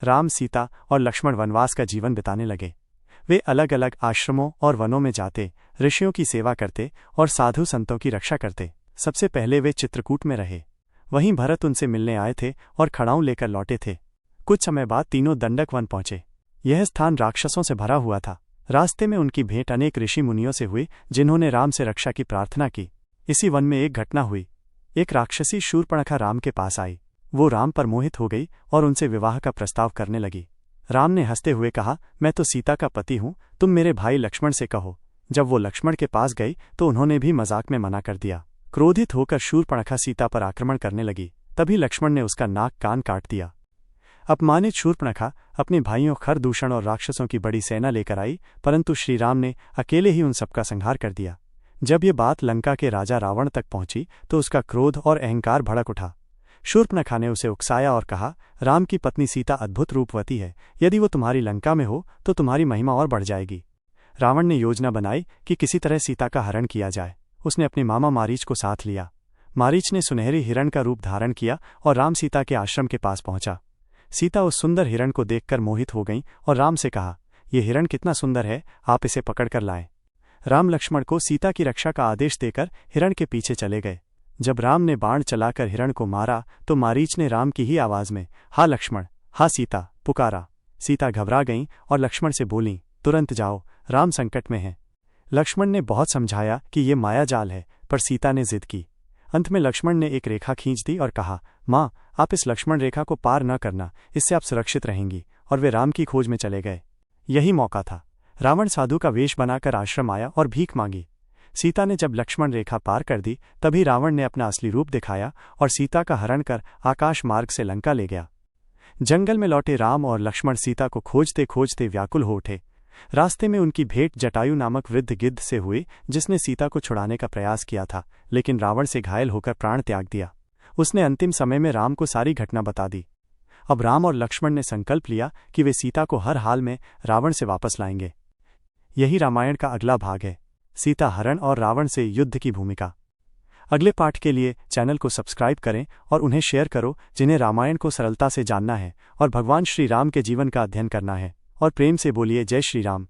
राम, सीता और लक्ष्मण वनवास का जीवन बिताने लगे। वे अलग अलग आश्रमों और वनों में जाते, ऋषियों की सेवा करते और साधु संतों की रक्षा करते। सबसे पहले वे चित्रकूट में रहे। वहीं भरत उनसे मिलने आए थे और खड़ाऊं लेकर लौटे थे। कुछ समय बाद तीनों दंडक वन पहुंचे। यह स्थान राक्षसों से भरा हुआ था। रास्ते में उनकी भेंट अनेक ऋषि मुनियों से हुई, जिन्होंने राम से रक्षा की प्रार्थना की। इसी वन में एक घटना हुई। एक राक्षसी शूर्पणखा राम के पास आई। वो राम पर मोहित हो गई और उनसे विवाह का प्रस्ताव करने लगी। राम ने हंसते हुए कहा, मैं तो सीता का पति हूं, तुम मेरे भाई लक्ष्मण से कहो। जब वो लक्ष्मण के पास गई तो उन्होंने भी मजाक में मना कर दिया। क्रोधित होकर शूर्पणखा सीता पर आक्रमण करने लगी। तभी लक्ष्मण ने उसका नाक कान काट दिया। अपमानित शूर्पणखा अपने भाइयों खरदूषण और राक्षसों की बड़ी सेना लेकर आई, परंतु श्रीराम ने अकेले ही उन सबका संहार कर दिया। जब ये बात लंका के राजा रावण तक पहुंची तो उसका क्रोध और अहंकार भड़क उठा। शूर्पणखा ने उसे उकसाया और कहा, राम की पत्नी सीता अद्भुत रूपवती है। यदि वो तुम्हारी लंका में हो तो तुम्हारी महिमा और बढ़ जाएगी। रावण ने योजना बनाई कि किसी तरह सीता का हरण किया जाए। उसने अपने मामा मारीच को साथ लिया। मारीच ने सुनहरी हिरण का रूप धारण किया और राम सीता के आश्रम के पास पहुंचा। सीता उस सुंदर हिरण को देखकर मोहित हो गईं और राम से कहा, यह हिरण कितना सुंदर है, आप इसे पकड़कर लाएं। राम लक्ष्मण को सीता की रक्षा का आदेश देकर हिरण के पीछे चले गए। जब राम ने बाण चलाकर हिरण को मारा तो मारीच ने राम की ही आवाज में, हा लक्ष्मण, हा सीता, पुकारा। सीता घबरा गईं और लक्ष्मण से बोलीं, तुरंत जाओ, राम संकट में है। लक्ष्मण ने बहुत समझाया कि ये मायाजाल है, पर सीता ने जिद की। अंत में लक्ष्मण ने एक रेखा खींच दी और कहा, माँ, आप इस लक्ष्मण रेखा को पार न करना, इससे आप सुरक्षित रहेंगी। और वे राम की खोज में चले गए। यही मौका था। रावण साधु का वेश बनाकर आश्रम आया और भीख मांगी। सीता ने जब लक्ष्मण रेखा पार कर दी तभी रावण ने अपना असली रूप दिखाया और सीता का हरण कर आकाश मार्ग से लंका ले गया। जंगल में लौटे राम और लक्ष्मण सीता को खोजते खोजते व्याकुल हो उठे। रास्ते में उनकी भेंट जटायु नामक वृद्ध गिद्ध से हुई, जिसने सीता को छुड़ाने का प्रयास किया था, लेकिन रावण से घायल होकर प्राण त्याग दिया। उसने अंतिम समय में राम को सारी घटना बता दी। अब राम और लक्ष्मण ने संकल्प लिया कि वे सीता को हर हाल में रावण से वापस लाएंगे। यही रामायण का अगला भाग है, सीता हरण और रावण से युद्ध की भूमिका। अगले पाठ के लिए चैनल को सब्सक्राइब करें और उन्हें शेयर करो, जिन्हें रामायण को सरलता से जानना है और भगवान श्री राम के जीवन का अध्ययन करना है। और प्रेम से बोलिए, जय श्री राम।